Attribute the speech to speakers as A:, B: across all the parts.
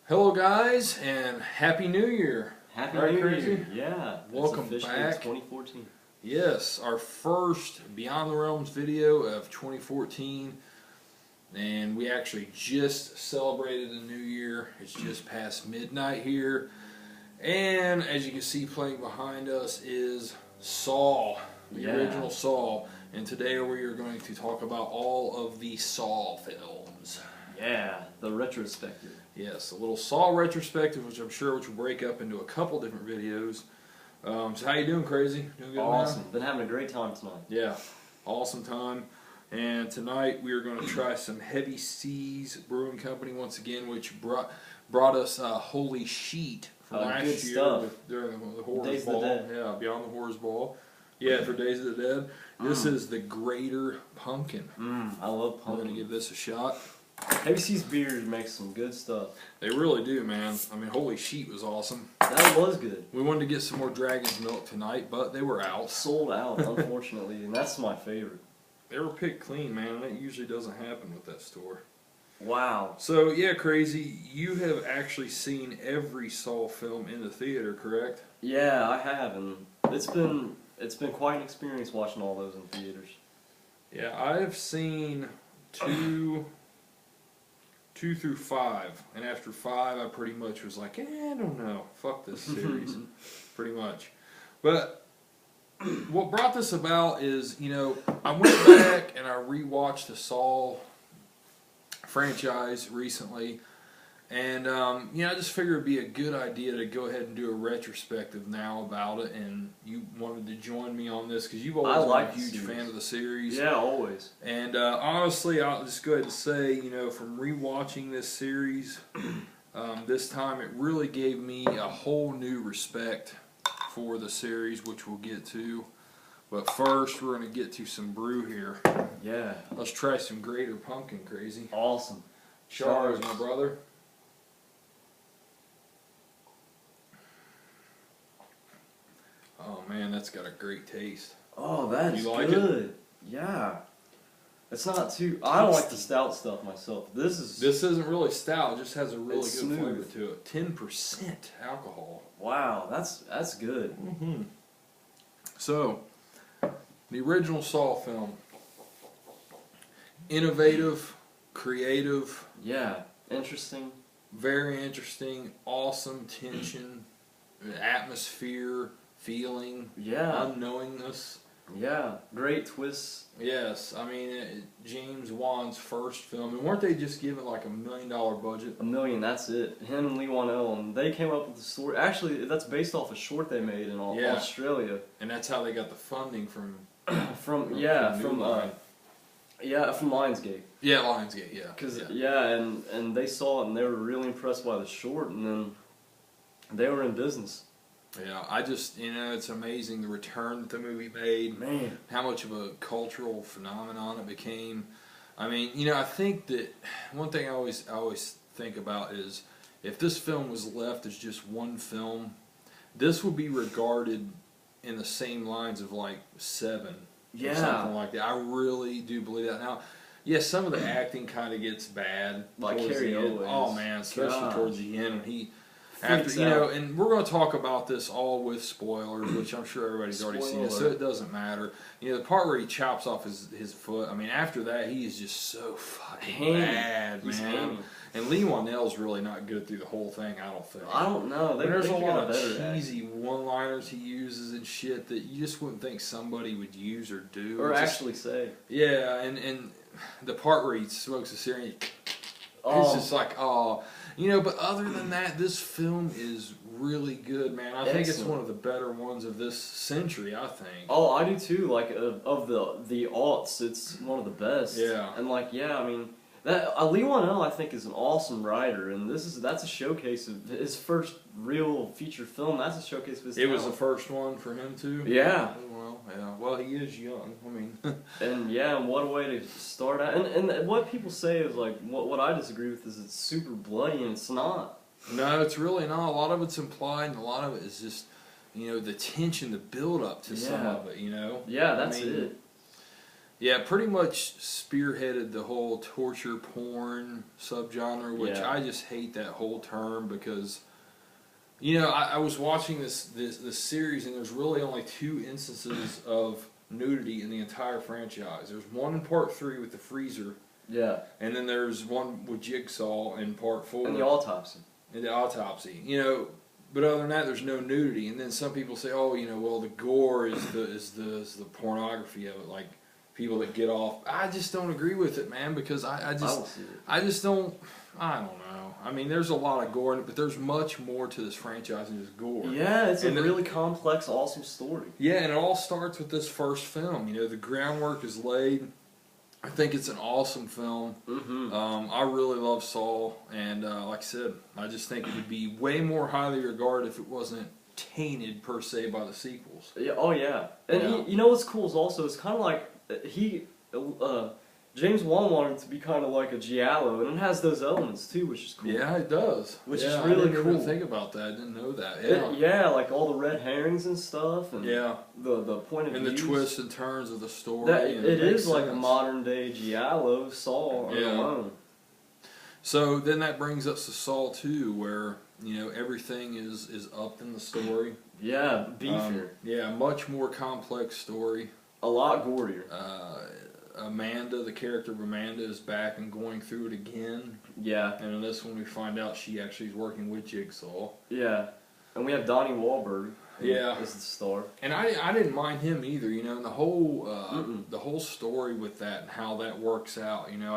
A: Hello guys, and Happy New Year!
B: Happy New
A: Krazy?
B: Year! Yeah,
A: Welcome
B: it's
A: back.
B: 2014.
A: Yes, our first Beyond the Realms video of 2014, and we actually just celebrated the New Year. It's just past midnight here, and as you can see playing behind us is Saw, the original Saw, and today we are going to talk about all of the Saw films.
B: Yeah, the retrospective.
A: Yes, a little Saw retrospective, which will break up into a couple different videos. So how you doing, Krazy? Doing good,
B: awesome.
A: Man?
B: Been having a great time tonight.
A: Yeah, awesome time. And tonight we are going to try some Heavy Seas Brewing Company once again, which brought us Holy Sheet from last year
B: stuff.
A: During the Horrors
B: Days
A: Ball.
B: of the Dead.
A: Yeah, Beyond the Horrors Ball. Yeah, for Days of the Dead. This is the Greater Pumpkin.
B: I love pumpkin.
A: I'm going to give this a shot.
B: Heavy Seas Beers makes some good stuff.
A: They really do, man. I mean, Holy Sheet was awesome.
B: That was good.
A: We wanted to get some more Dragon's Milk tonight, but they were out.
B: Sold out, unfortunately, and that's my favorite.
A: They were picked clean, man, and that usually doesn't happen with that store.
B: Wow.
A: So, yeah, Krazy, you have actually seen every Saw film in the theater, correct?
B: Yeah, I have, and it's been quite an experience watching all those in theaters.
A: Yeah, I have seen two through 5, and after 5 I pretty much was like, I don't know, fuck this series, pretty much. But what brought this about is, I went back and I rewatched the Saw franchise recently, and I just figured it'd be a good idea to go ahead and do a retrospective now about it, and you wanted to join me on this because you've always been a huge fan of the series.
B: Yeah, always.
A: And honestly, I'll just go ahead and say, from rewatching this series, this time it really gave me a whole new respect for the series, which we'll get to. But first, we're going to get to some brew here.
B: Yeah.
A: Let's try some Greater Pumpkin, Krazy.
B: Awesome.
A: Cheers, my brother. Oh man, that's got a great taste.
B: Oh, that is
A: like
B: good.
A: It?
B: Yeah. It's not too. I don't like the stout stuff myself. This
A: isn't really stout. It just has a really good
B: smooth
A: flavor to it. 10% alcohol.
B: Wow, that's good.
A: So, the original Saw film. Innovative, creative.
B: Yeah, interesting.
A: Very interesting. Awesome tension, atmosphere, feeling.
B: Yeah.
A: Unknowingness.
B: Yeah, great twists.
A: Yes, I mean, James Wan's first film, and weren't they just given like $1 million budget?
B: $1 million, that's it. Him and Lee Wanell, and they came up with the story. Actually, that's based off a short they made in Australia.
A: And that's how they got the funding from
B: from Lionsgate.
A: Yeah, Lionsgate. Yeah.
B: Cause and they saw it and they were really impressed by the short, and then they were in business.
A: Yeah, I just, it's amazing the return that the movie made.
B: Man.
A: How much of a cultural phenomenon it became. I mean, I think that one thing I always think about is if this film was left as just one film, this would be regarded in the same lines of like Seven.
B: Yeah.
A: Or something like that. I really do believe that. Now, yes, some of the acting kind of gets bad.
B: Like Carrie Owens.
A: Oh man, especially towards the end when he...
B: Freaks
A: and we're going to talk about this all with spoilers, which I'm sure everybody's already seen it, so it doesn't matter. The part where he chops off his foot, I mean, after that, he is just so fucking bad, man. And Lee Wanell's really not good through the whole thing, I don't think.
B: I don't know.
A: There's a lot of cheesy one-liners he uses and shit that you just wouldn't think somebody would use or do.
B: Or actually say.
A: Yeah, and the part where he smokes a cigarette, it's just like, oh... but other than that, this film is really good, man. I think it's one of the better ones of this century, I think.
B: Oh, I do too. Like, of the aughts, it's one of the best.
A: Yeah.
B: And like, yeah, I mean, that Lee Wanell, I think, is an awesome writer, and that's a showcase of his first real feature film. That's a showcase of his talent.
A: It was the first one for him, too?
B: Yeah.
A: Well, he is young. I mean...
B: and what a way to start out. And what people say is, like, what I disagree with is it's super bloody, and it's not.
A: No, it's really not. A lot of it's implied, and a lot of it is just, the tension, the build-up to some of it,
B: Yeah, that's it.
A: Yeah, pretty much spearheaded the whole torture porn subgenre, which
B: Yeah.
A: I just hate that whole term because, you know, I was watching this series and there's really only 2 instances of nudity in the entire franchise. There's one in part 3 with the freezer,
B: Yeah.
A: and then there's one with Jigsaw in part 4.
B: And the autopsy.
A: In the autopsy, you know. But other than that, there's no nudity. And then some people say, oh, you know, well, the gore is the pornography of it, like people that get off. I just don't agree with it, man, because I just don't. I don't know. I mean, there's a lot of gore in it, but there's much more to this franchise than just gore.
B: Yeah, it's a really complex, awesome story.
A: Yeah, and it all starts with this first film. You know, the groundwork is laid. I think it's an awesome film.
B: Mm-hmm.
A: I really love Saw, and like I said, I just think it would be way more highly regarded if it wasn't tainted per se by the sequels.
B: Yeah. Oh yeah. And
A: Yeah.
B: you know what's cool is also it's kind of like James Wan wanted it to be kind of like a giallo, and it has those elements too, which is cool.
A: Yeah, it does.
B: Which
A: yeah,
B: is really
A: I didn't
B: cool.
A: even think about that. I didn't know that. Yeah.
B: Yeah, like all the red herrings and stuff, and
A: Yeah.
B: the point of view.
A: And the twists and turns of the story.
B: It
A: makes
B: is like a
A: sense.
B: modern day giallo Saw alone.
A: So then that brings us to Saw 2, where, you know, everything is up in the story.
B: Yeah, beefier.
A: Yeah, much more complex story.
B: A lot gorier.
A: Amanda, the character of Amanda, is back and going through it again.
B: Yeah.
A: And in this one, we find out she actually is working with Jigsaw.
B: Yeah. And we have Donnie Wahlberg.
A: Yeah.
B: As the star.
A: And I didn't mind him either, you know, and the whole story with that and how that works out, you know,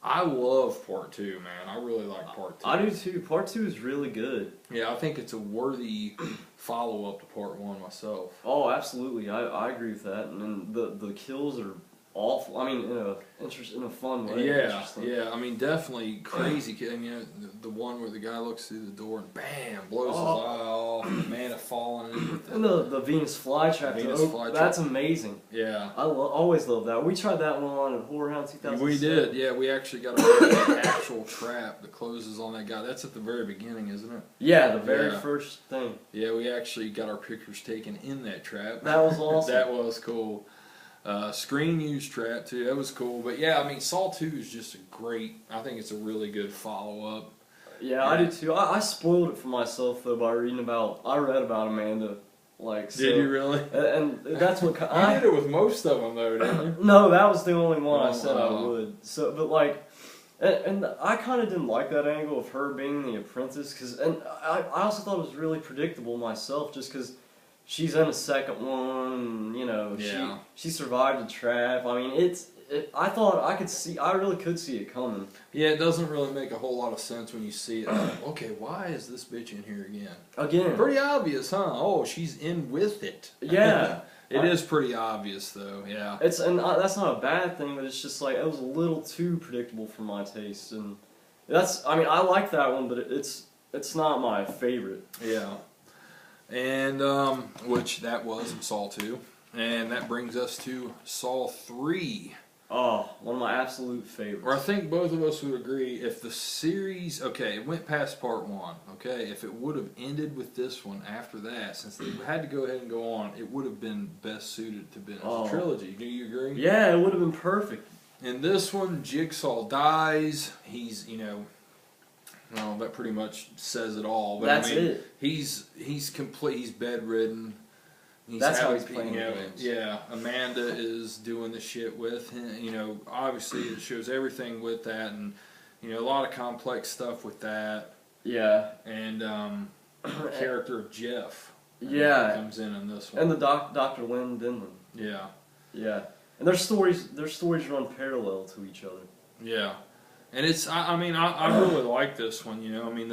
A: I love part 2, man. I really like part 2.
B: I do too. Part 2 is really good.
A: Yeah, I think it's a worthy follow-up to part 1 myself.
B: Oh, absolutely. I agree with that. And then the kills are awful. I mean, in a fun way.
A: Yeah, yeah. I mean, definitely crazy. I mean, the one where the guy looks through the door and bam, blows his eye off. Man, it falling in with
B: And the Venus flytrap. That's amazing.
A: Yeah.
B: I always love that. We tried that one on at Horror Hound 2007.
A: We did. Yeah, we actually got an actual trap that closes on that guy. That's at the very beginning, isn't it?
B: Yeah, the very first thing.
A: Yeah, we actually got our pictures taken in that trap.
B: That was awesome.
A: That was cool. Screen use trap too. That was cool. But yeah, I mean, Saw 2 is just I think it's a really good follow up.
B: Yeah, I do too. I spoiled it for myself though by I read about Amanda. Like, so,
A: did you really?
B: And that's what
A: I did it with most of them though, didn't you?
B: No, that was the only one I said I would. So, but like, and I kind of didn't like that angle of her being the apprentice, and I also thought it was really predictable myself, just because she's in a second one, you know.
A: Yeah.
B: She survived the trap. I mean, I thought I really could see it coming.
A: Yeah, it doesn't really make a whole lot of sense when you see it. Like, okay, why is this bitch in here again?
B: Again.
A: Pretty obvious, huh? Oh, she's in with it.
B: Yeah.
A: It is pretty obvious, though. Yeah.
B: That's not a bad thing, but it's just like it was a little too predictable for my taste, and I like that one, but it's not my favorite.
A: Yeah. And which that was in Saw 2, and that brings us to Saw 3.
B: Oh, one of my absolute favorites.
A: Or I think both of us would agree if the series, okay, it went past part 1, okay, if it would have ended with this one after that, since they had to go ahead and go on, it would have been best suited to be as a trilogy. Do you agree?
B: Yeah, it would have been perfect.
A: In this one, Jigsaw dies. He's, you know, well, that pretty much says it all. But
B: That's
A: I mean,
B: it.
A: He's complete. He's bedridden.
B: That's how he's playing
A: you know,
B: games.
A: Yeah, Amanda is doing the shit with him. You know, obviously it shows everything with that, and you know, a lot of complex stuff with that.
B: Yeah.
A: And the character of Jeff. Comes in this one.
B: And the Dr. Lynn Denman.
A: Yeah.
B: Yeah. And their stories run parallel to each other.
A: Yeah. And it's, I mean, I really like this one, you know. I mean,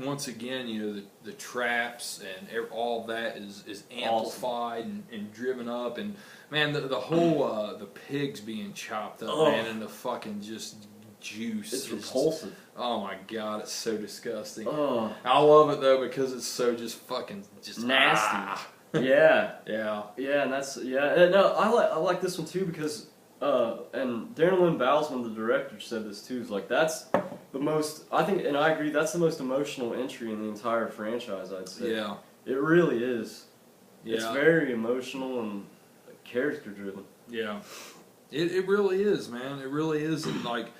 A: once again, you know, the traps and all that is amplified and driven up. And, man, the whole, the pigs being chopped up, man, and the fucking just juice.
B: It's repulsive.
A: Oh, my God, it's so disgusting.
B: Oh.
A: I love it, though, because it's so just fucking just
B: nasty. Yeah.
A: Yeah.
B: Yeah, and that's, yeah. No, I like this one, too, because... and Darren Lynn Bousman, the director, said this too. Is like that's the most. I think, and I agree. That's the most emotional entry in the entire franchise. I'd say.
A: Yeah.
B: It really is.
A: Yeah.
B: It's very emotional and character driven.
A: Yeah. It really is, man. It really is. And like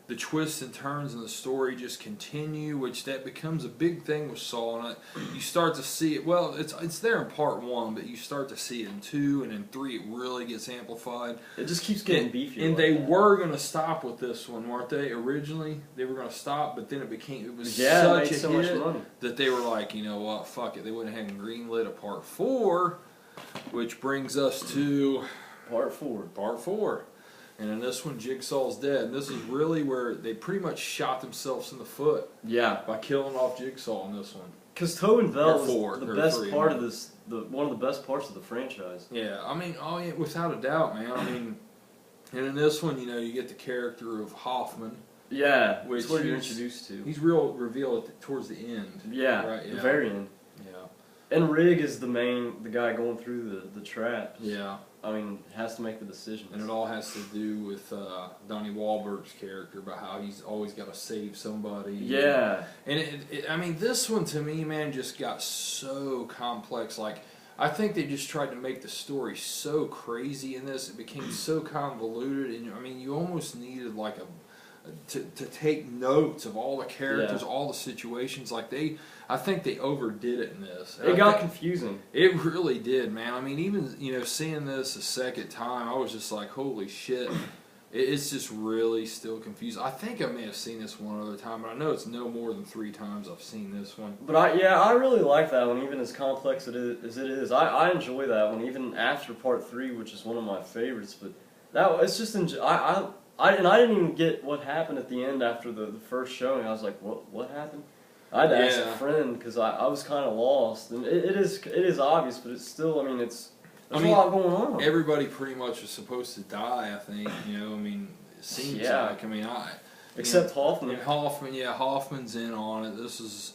A: the twists and turns in the story just continue, which that becomes a big thing with Saw. And you start to see it. Well, it's there in part 1, but you start to see it in 2, and in 3 it really gets amplified.
B: It just keeps getting beefier.
A: And they were going to stop with this one, weren't they? Originally, they were going to stop, but then it was such a hit that they were like, you know what, fuck it. They went ahead and greenlit a part 4, which brings us to
B: Part 4.
A: Part 4. And in this one, Jigsaw's dead. And this is really where they pretty much shot themselves in the foot.
B: Yeah.
A: By killing off Jigsaw in this one.
B: Because Tobin Bell was the best part of this, one of the best parts of the franchise.
A: Yeah, I mean, without a doubt, man. I mean, and in this one, you know, you get the character of Hoffman.
B: Yeah, which what you're introduced to.
A: He's revealed towards the end.
B: Yeah,
A: right?
B: The very end.
A: Yeah.
B: And Rig is the guy going through the traps.
A: Yeah.
B: I mean, has to make the decisions.
A: And it all has to do with Donnie Wahlberg's character, about how he's always got to save somebody.
B: Yeah.
A: And I mean, this one to me, man, just got so complex. Like, I think they just tried to make the story so crazy in this. It became so convoluted, and I mean, you almost needed like to take notes of all the characters, all the situations. Like I think they overdid it in this.
B: It got confusing.
A: It really did, man. I mean, even, you know, seeing this a second time, I was just like, holy shit. It's just really still confused. I think I may have seen this one other time, but I know it's no more than 3 times I've seen this one.
B: But I really like that one, even as complex as it is. I enjoy that one, even after Part 3, which is one of my favorites. But it's just I didn't even get what happened at the end after the first showing. I was like, what happened? I had to ask a friend because I was kind of lost. And it is obvious, but it's still, I mean, there's a lot going on.
A: Everybody pretty much is supposed to die, I think. You know, I mean, it seems like. I mean,
B: except Hoffman.
A: And Hoffman's in on it. This is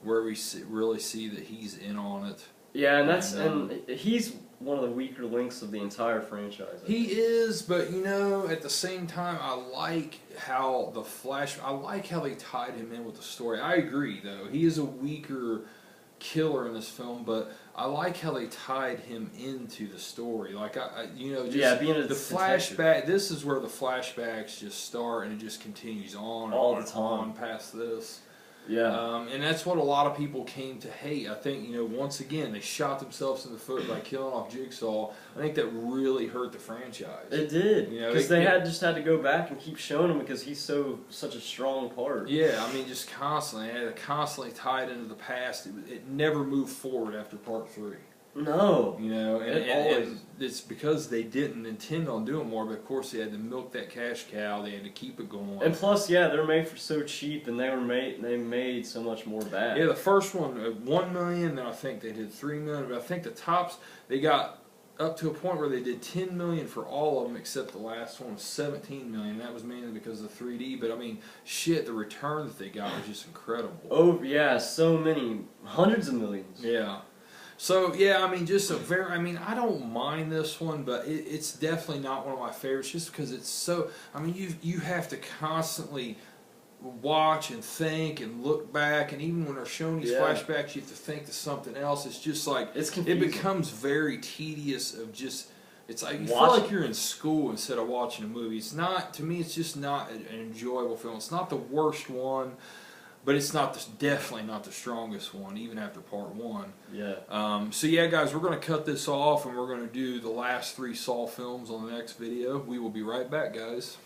A: where we really see that he's in on it. Yeah,
B: and he's one of the weaker links of the entire franchise.
A: He is, but you know, at the same time, I like how they tied him in with the story. I agree, though. He is a weaker killer in this film, but I like how they tied him into the story. Like, being the flashback. This is where the flashbacks just start, and it just continues on
B: all the time
A: on past this.
B: Yeah.
A: And that's what a lot of people came to hate. I think, you know, once again, they shot themselves in the foot by killing off Jigsaw. I think that really hurt the franchise.
B: It did. Because they had to go back and keep showing him because he's such a strong part.
A: Yeah, I mean, just constantly. They had to constantly tie it into the past. It never moved forward after Part 3.
B: No.
A: You know, and it's because they didn't intend on doing more, but of course they had to milk that cash cow. They had to keep it going.
B: And plus, they're made for so cheap, and they made so much more back.
A: Yeah, the first one, $1 million. Then I think they did $3 million. But I think the tops, they got up to a point where they did $10 million for all of them, except the last one was $17 million. That was mainly because of the 3D. But I mean, shit, the return that they got was just incredible.
B: Oh yeah, so many, hundreds of millions.
A: Yeah. So, I mean, I don't mind this one, but it's definitely not one of my favorites just because it's so, I mean, you have to constantly watch and think and look back, and even when they're showing these flashbacks, you have to think of something else. It's just like, it becomes very tedious of just, it's like, you feel like you're in school instead of watching a movie. It's not, to me, it's just not an enjoyable film. It's not the worst one. But it's definitely not the strongest one, even after Part 1.
B: Yeah.
A: So guys, we're going to cut this off, and we're going to do the last 3 Saw films on the next video. We will be right back, guys.